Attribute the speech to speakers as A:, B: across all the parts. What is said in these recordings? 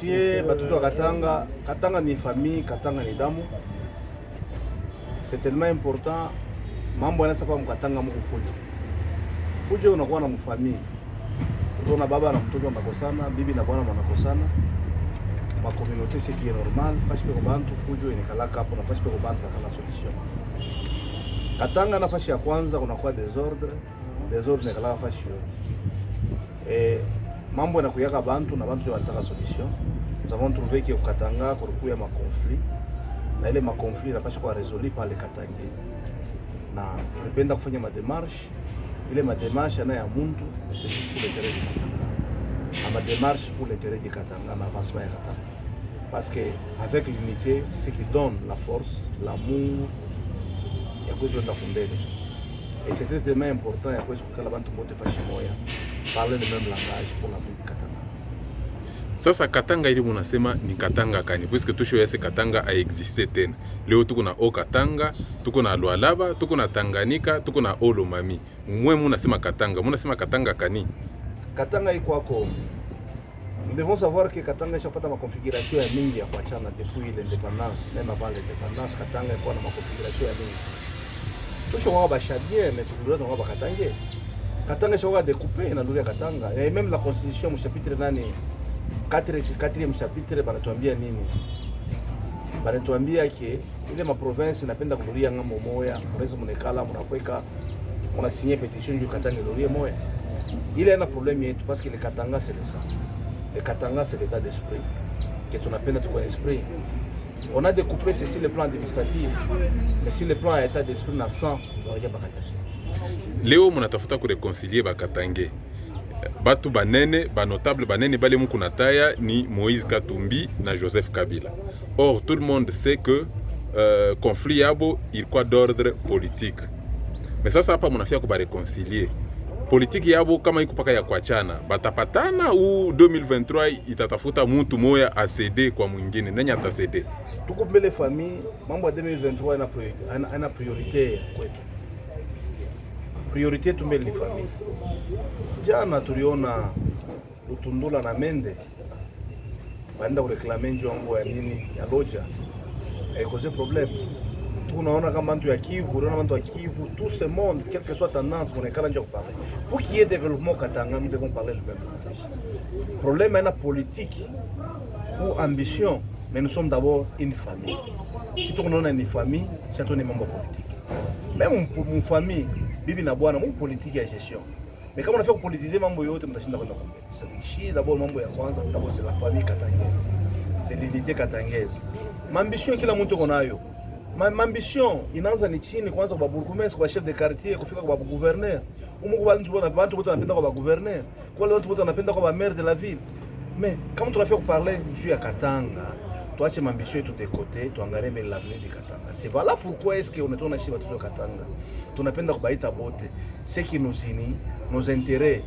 A: Chez batuto Katanga, Katanga ni famille, Katanga ni damu. C'est tellement important. Mambo yanasa kwa Katanga mko fujo. Fujo unakuwa na mfamii. Kuna baba na mtoto wanakosana, bibi na bwana wanakosana. Ma communauté c'est qui est normal, fashi pe bantu fujo inakalaka hapo na fashi pe bantu na solution. Katanga nafasi ya kwanza kunakuwa desordre inakalaka fashi yote. Mambo yanakuyaka bantu na bantu wanataka solution. Nous avons trouvé que Katanga kulikuwa ma conflit. Na ile ma conflit inapaswa kuwa résolu par les Katanga. Na tunapenda kufanya ma démarche. Ile ma démarche na ya muntu c'est juste pour l'intérêt du Katanga. Ma démarche pour l'intérêt du Katanga, ma avancement ya Katanga. Parce que avec l'unité, c'est ce qui donne la force, l'amour, ya kuzo kumbele. Et c'était tellement important ya kuzo kukala bantu bote fashi moya. Parler le même langage pour la vie du Katanga.
B: Sasa Katanga ili munasema ni Katanga kani puisque tusho yase Katanga a existe tena. Leo tuko na O Katanga, tuko na Lualaba, tuko na Tanganyika, tuko na Olomami. Mwe munasema Katanga kani?
A: Katanga iko wako. Nous devons savoir que Katanga ishapata ma configuration ya mingi ya kuachana depuis l'indépendance, même avant l'indépendance Katanga iko na ma configuration ya mingi. Tusho wa bashadie mais tulikuwa na Katanga. Katanga ishaka découpé na lugha Katanga. Et même la constitution au chapitre nani 4e chapitre banatuambia nini? Banatuambia ke ile ma province inapenda kurudia ngambo moya, mnaweza mnekala mnakweka mnasigner pétition du Katanga kurudia moya. Il y a un problème yetu parce que le Katanga c'est le sang. Le Katanga c'est l'état d'esprit. Que tunapenda tuko esprit. On a découpé ceci le plan administratif, mais si le plan à état d'esprit na sang, on va pas Katanga.
B: Leo mnatafuta ku réconcilier ba Katange. Batu banene, ba notable banene bale muku nataya ni Moïse Katumbi na Joseph Kabila. Or tout le monde sait que conflit yabo il quoi d'ordre politique. Mais ça hapa mnafia ku ba réconcilier. Politiki yabo kama iko paka ya kuachana, batapatana ou 2023 itatafuta mtu moya acede kwa mwingine, nani atasede?
A: Tuko mbele famille, mambo ya 2023 ana priorité kwetu. Priorité tumbele ni famille. Jana tuliona Utundula na Mende baenda kureklame njongo ya nini ya loja cause problème. Tunaona kama mtu ya Kivu, unaona mtu ya Kivu, tout ce monde, quelle que soit tendance, on est calme de parler. Pour qu'il y ait développement Katanga, nous devons parler le même langage. Le problème est la politique ou ambition, mais nous sommes d'abord une famille. Si on a une famille, c'est un membre politique. Même une famille, bibi na bwana, mon politique et gestion. Mais comme on a fait politiser mambo yote, mtashinda kwenda kumbele. C'est d'abord mambo ya kwanza, d'abord c'est la famille katangaise. C'est l'unité katangaise. L'ambition kila mtu konayo. Ma ambition inaanza ni chini kwanza kwa burgomestre, kwa chef de quartier, kufika kwa gouverneur. Umu kwa watu wote wanapenda kwa gouverneur. Kwa wale watu wote wanapenda kwa maire de la ville. Mais comme tu as fait parler juu ya Katanga, tuache ambition yetu de côté, tuangalie mbele l'avenir de Katanga. C'est voilà pourquoi est-ce que on est on a chez watu wa Katanga. Tunapenda kubaita bote. Ce qui nous unit, nos intérêts.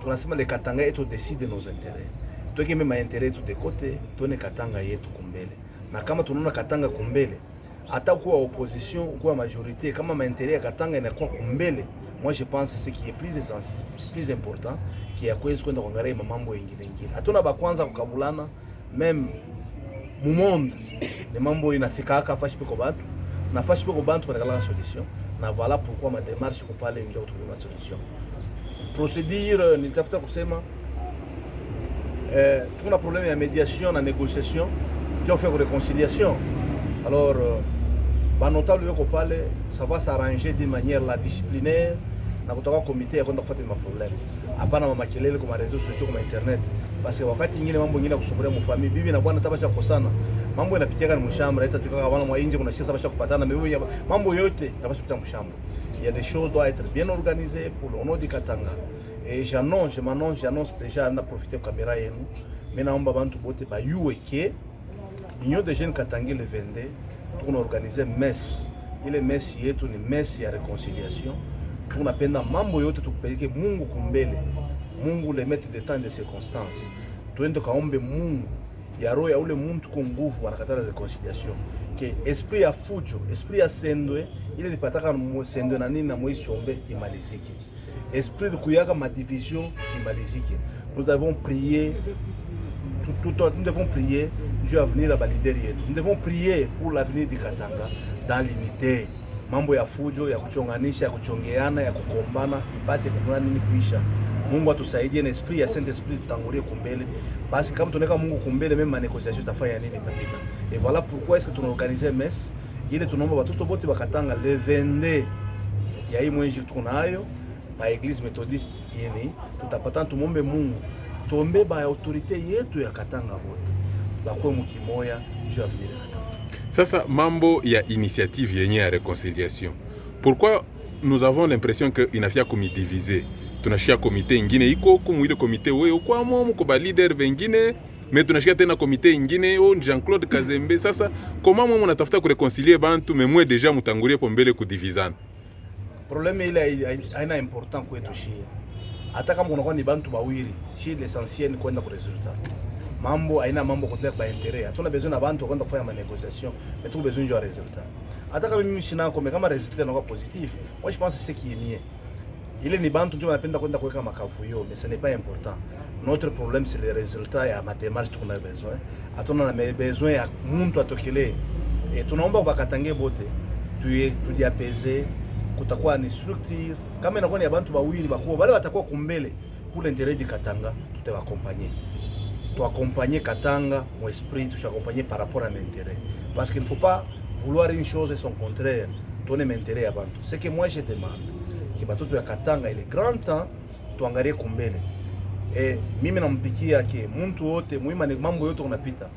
A: Tunasema le Katanga yetu décide de nos intérêts. Toi qui même intérêt tout de côté, tuone Katanga yetu kumbele. Na kama tunaona Katanga kumbele, hata kuwa opposition kuwa majorité, kama maintérêt ya Katanga inakuwa kumbele, moi je pense ce qui est plus important qui ya kwezi kwenda kuangalia mambo mengine. Hatuna ba kwanza kukabulana même mu monde les mambo inafika haka fashi peko bantu na fashi peko bantu kwa la solution na voilà pourquoi ma démarche pour parler ndio trouver ma solution. Procédure nitafuta kusema tuna problème ya médiation na négociation, j'ai fait réconciliation. Alors ba notable yoko pale ça va s'arranger d'une manière la disciplinaire na kutoka comité ya kwenda kufuata ma problème. Hapana mama kelele kwa réseaux sociaux kwa internet parce que wakati nyingine mambo nyingine kusumbua mu famille bibi na bwana tabasha kukosana mambo yanapitia kana mshamba hata tukaka bwana mwa nje kuna shisa basha kupatana mambo yote tabasha kupita mshamba. Il y a des choses doivent être bien organisées pour le nom du Katanga. Et j'annonce déjà na profiter caméra yenu. Mais naomba bantu bote ba yueke Union des jeunes Katanga le 22 pour organiser messe. Ile messe yetu ni messe ya réconciliation. Tunapenda mambo yote tukupeleke Mungu kumbele. Mungu le maître de temps de circonstances. Tuende kaombe Mungu ya roho ya ule muntu kwa nguvu anakatala réconciliation. Que esprit ya fujo, esprit ya sendwe, ile lipataka na sendwe na nini na Moïse Chombe imalizike. Esprit de kuyaka ma division imalizike. Nous avons prié nous devons prier Dieu avenir à leader yetu. Nous devons prier pour l'avenir du Katanga dans l'unité. Mambo ya fujo, ya kuchonganisha, ya kuchongeana, ya kukombana ipate kufanya nini kuisha. Mungu atusaidie na esprit ya Saint Esprit tutangulie kumbele. Basi kama tunaweka Mungu kumbele, même négociation tutafanya nini itapita. Et voilà pourquoi est-ce que tunaorganiser messe ile tunaomba watoto wote bakatanga le 22 ya hii mwezi tunayo ba Église Méthodiste yeni tutapata tumombe Mungu tuombe ba autorité yetu ya Katanga wote bakwe mukimoya juu ya vile Katanga.
B: Sasa mambo ya initiative yenye ya réconciliation, pourquoi nous avons l'impression que inafia komi diviser? Tunashika komite ingine iko kumu ile komite wewe kwa momu kwa leader wengine, mais tunashika tena komite ingine o Jean-Claude Kazembe. Sasa comment momu natafuta ku réconcilier bantu mais moi déjà mutangulie pombele ku divisana?
A: Problème ile haina important kwetu shie. Hata kama unakuwa ni bantu bawili, shie l'essentiel ni kwenda ku resultat. Mambo haina mambo kwa ba intérêt. Hatuna besoin na bantu kwenda kufanya négociation, mais tu besoin de résultat. Hata kama mimi shina kwa kama résultat inakuwa positif, moi je pense c'est ce qui est mieux. Il ni bantu ndio wanapenda kwenda kuweka makavuyo, mais ce n'est pas important. Notre problème c'est les résultats ya ma démarche qu'on a besoin. Hatuna na besoin ya muntu atokele. Et tunaomba bakatange bote. Tudiapeze kutakuwa ni structure. Kama inakuwa ni bantu bawili bakubwa, wale watakuwa kumbele pour l'intérêt du Katanga, tutawaccompagner. Accompagner Katanga, mon esprit, tu accompagner par rapport à l'intérêt. Parce qu'il ne faut pas vouloir une chose et son contraire. Donner l'intérêt à bantu. Ce que moi je demande, que batoto ya Katanga il est grand temps tuangalie kumbele. Et mimi nampikia ke muntu wote muima ni mambo yote unapita.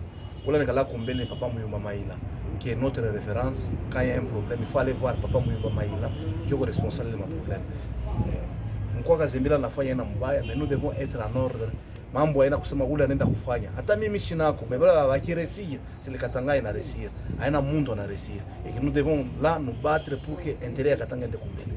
A: Wala nikala kumbele papa Muyumba Maila qui est notre référence. Quand il y a un problème, il faut aller voir papa Muyumba Maila qui est responsable de mon problème. Mkoa Kazembila nafanya na mbaya, mais nous devons être en ordre. Mambo haina kusema ule anaenda kufanya. Hata mimi shinako, mbona wakiresia, c'est le Katanga ina resia. Haina mundu ana resia. Et nous devons là nous battre pour que intérêt ya Katanga ende kumbele.